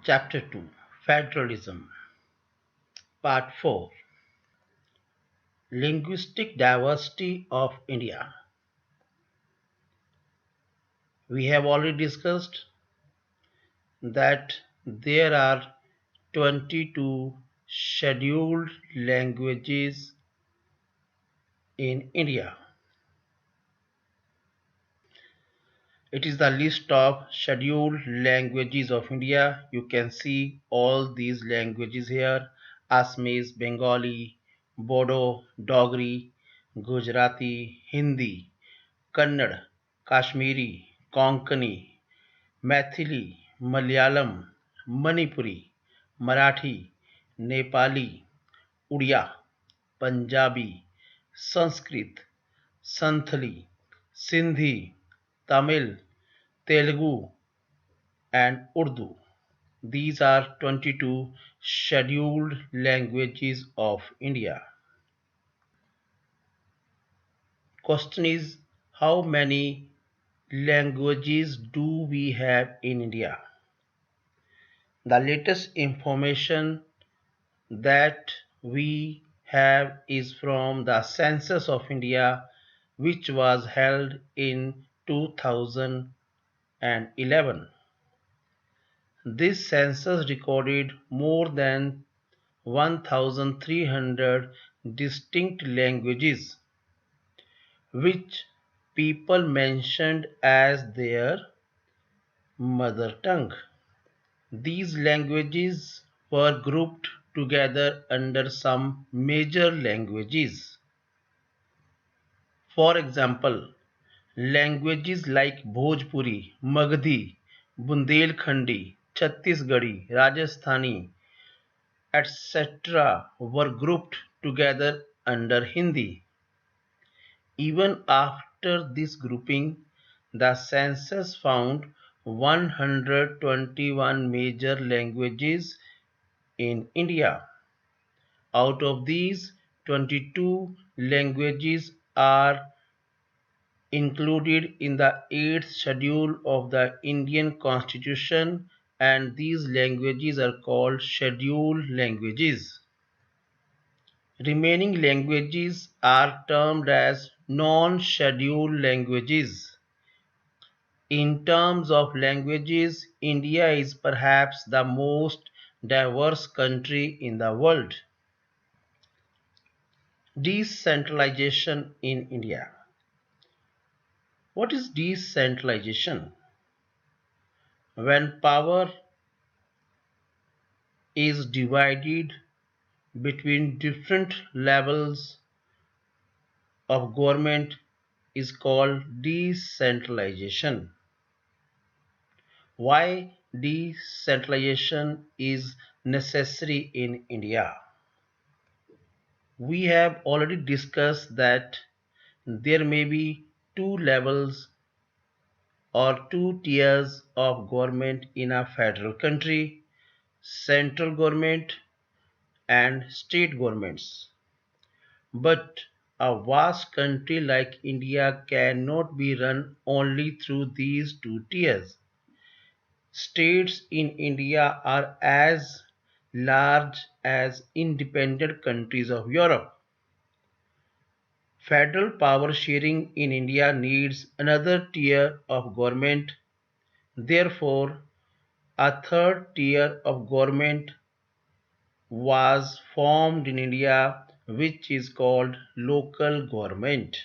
Chapter 2, Federalism, Part 4, Linguistic Diversity of India. We have already discussed that there are 22 scheduled languages in India. It is the list of scheduled languages of India. You can see all these languages here: Assamese, Bengali, Bodo, Dogri, Gujarati, Hindi, Kannada, Kashmiri, Konkani, Maithili, Malayalam, Manipuri, Marathi, Nepali, Udiya, Punjabi, Sanskrit, Santhali, Sindhi, Tamil, Telugu, and Urdu. These are 22 scheduled languages of India. Question is, how many languages do we have in India? The latest information that we have is from the Census of India, which was held in 2011. This census recorded more than 1,300 distinct languages, which people mentioned as their mother tongue. These languages were grouped together under some major languages. For example, languages like Bhojpuri, Magadhi, Bundelkhandi, Chhattisgarhi, Rajasthani, etc. were grouped together under Hindi. Even after this grouping, the census found 121 major languages in India. Out of these, 22 languages are included in the 8th schedule of the Indian Constitution, and these languages are called scheduled languages. Remaining languages are termed as non-scheduled languages. In terms of languages, India is perhaps the most diverse country in the world. Decentralization in India. What is decentralization? When power is divided between different levels of government is called decentralization. Why decentralization is necessary in India? We have already discussed that there may be two levels or two tiers of government in a federal country: central government and state governments. But a vast country like India cannot be run only through these two tiers. States in India are as large as independent countries of Europe. Federal power sharing in India needs another tier of government. Therefore, a third tier of government was formed in India, which is called local government.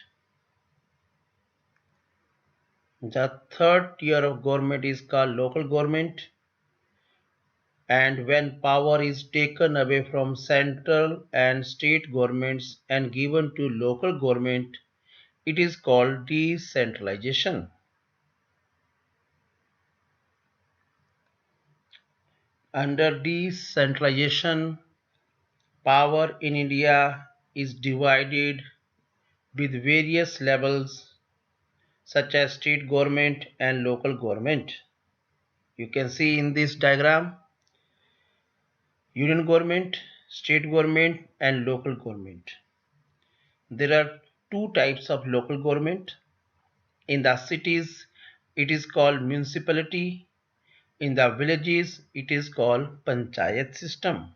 The third tier of government is called local government, and when power is taken away from central and state governments and given to local government, it is called decentralization. Under decentralization, power in India is divided with various levels such as state government and local government. You can see in this diagram union government, state government, and local government. There are two types of local government. In the cities, it is called municipality, In the villages, it is called panchayat system.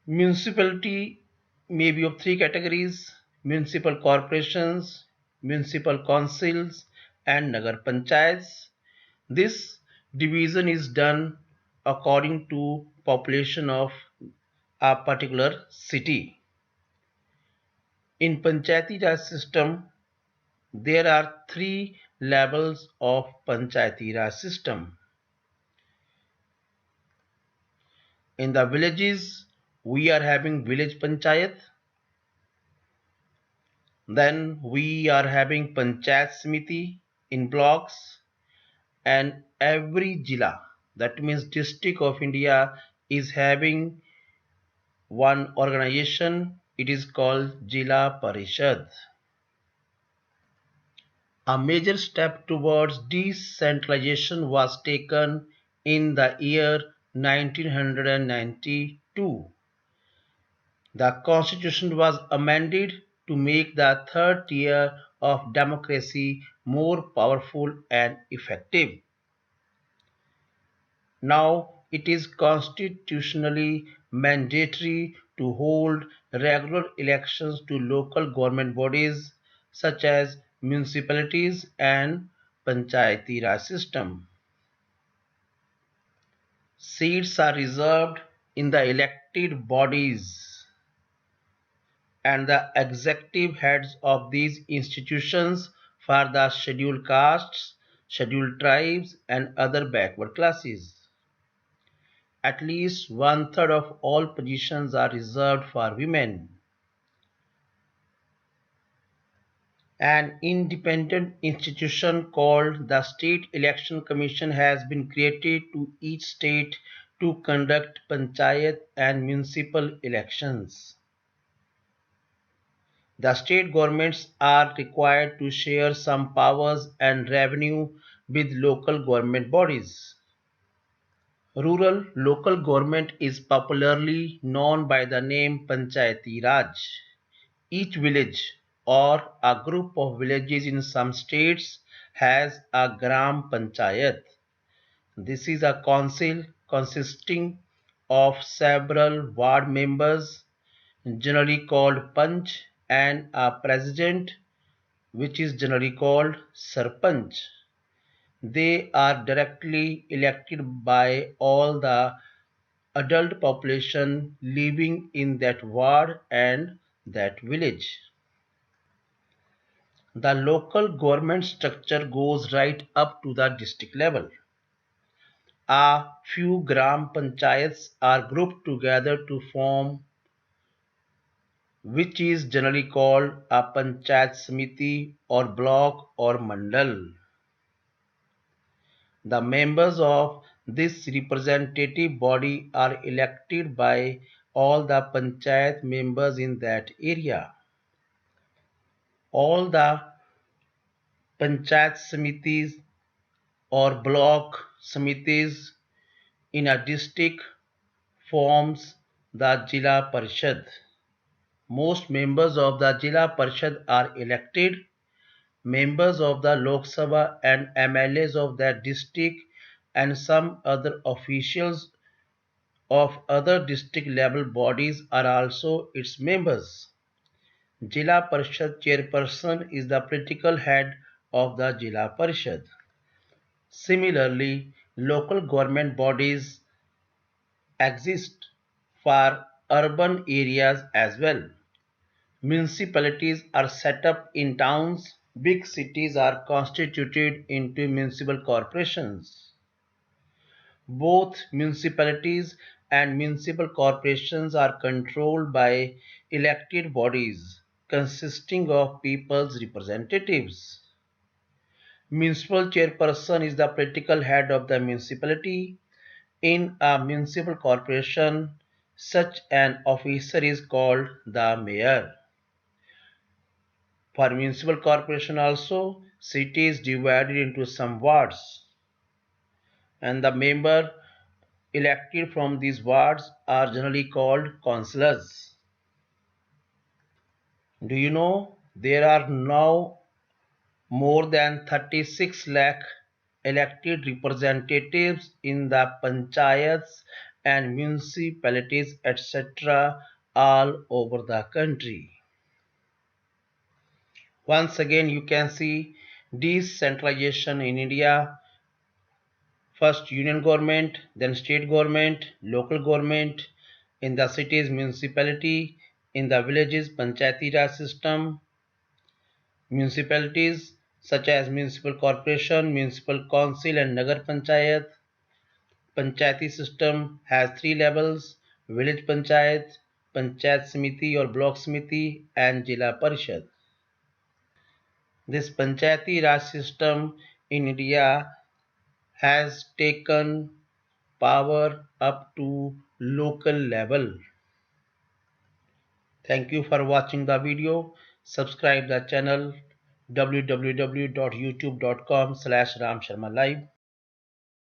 Municipality may be of three categories: municipal corporations, municipal councils, and nagar panchayats. This division is done according to population of a particular city. In Panchayati Raj system, there are three levels of Panchayati Raj system. In the villages, we are having village panchayat. Then we are having panchayat samiti in blocks, and every jila, that means district of India, is having one organization. It is called Jila Parishad. A major step towards decentralization was taken in the year 1992. The constitution was amended to make the third tier of democracy more powerful and effective. Now it is constitutionally mandatory to hold regular elections to local government bodies such as municipalities and Panchayati Raj system. Seats are reserved in the elected bodies, and the executive heads of these institutions for the scheduled castes, scheduled tribes, and other backward classes. At least one third of all positions are reserved for women. An independent institution called the State Election Commission has been created to each state to conduct panchayat and municipal elections. The state governments are required to share some powers and revenue with local government bodies. Rural local government is popularly known by the name Panchayati Raj. Each village or a group of villages in some states has a Gram Panchayat. This is a council consisting of several ward members, generally called Panch, and a president, which is generally called Sarpanch. They are directly elected by all the adult population living in that ward and that village. The local government structure goes right up to the district level. A few gram panchayats are grouped together to form, which is generally called a panchayat samiti or block or mandal. The members of this representative body are elected by all the panchayat members in that area. All the panchayat samitis or block samitis in a district forms the Jila Parishad. Most members of the Jila Parishad are elected members of the Lok Sabha and MLAs of that district, and some other officials of other district level bodies are also its members. Jila Parishad chairperson is the political head of the Jila Parishad. Similarly, local government bodies exist for urban areas as well. Municipalities are set up in towns. Big cities are constituted into municipal corporations. Both municipalities and municipal corporations are controlled by elected bodies consisting of people's representatives. Municipal chairperson is the political head of the municipality. In a municipal corporation, such an officer is called the mayor. For municipal corporation also, city is divided into some wards, and the member elected from these wards are generally called councillors. Do you know there are now more than 36 lakh elected representatives in the panchayats and municipalities, etc., all over the country. Once again, you can see decentralization in India. First union government, then state government, local government, in the cities municipality, in the villages panchayati raj system, municipalities such as municipal corporation, municipal council and nagar panchayat. Panchayati system has three levels: village panchayat, panchayat samiti or block samiti, and jila parishad. This panchayati raj system in India has taken power up to local level. Thank you for watching the video. Subscribe the channel www.youtube.com/ramsharmalive.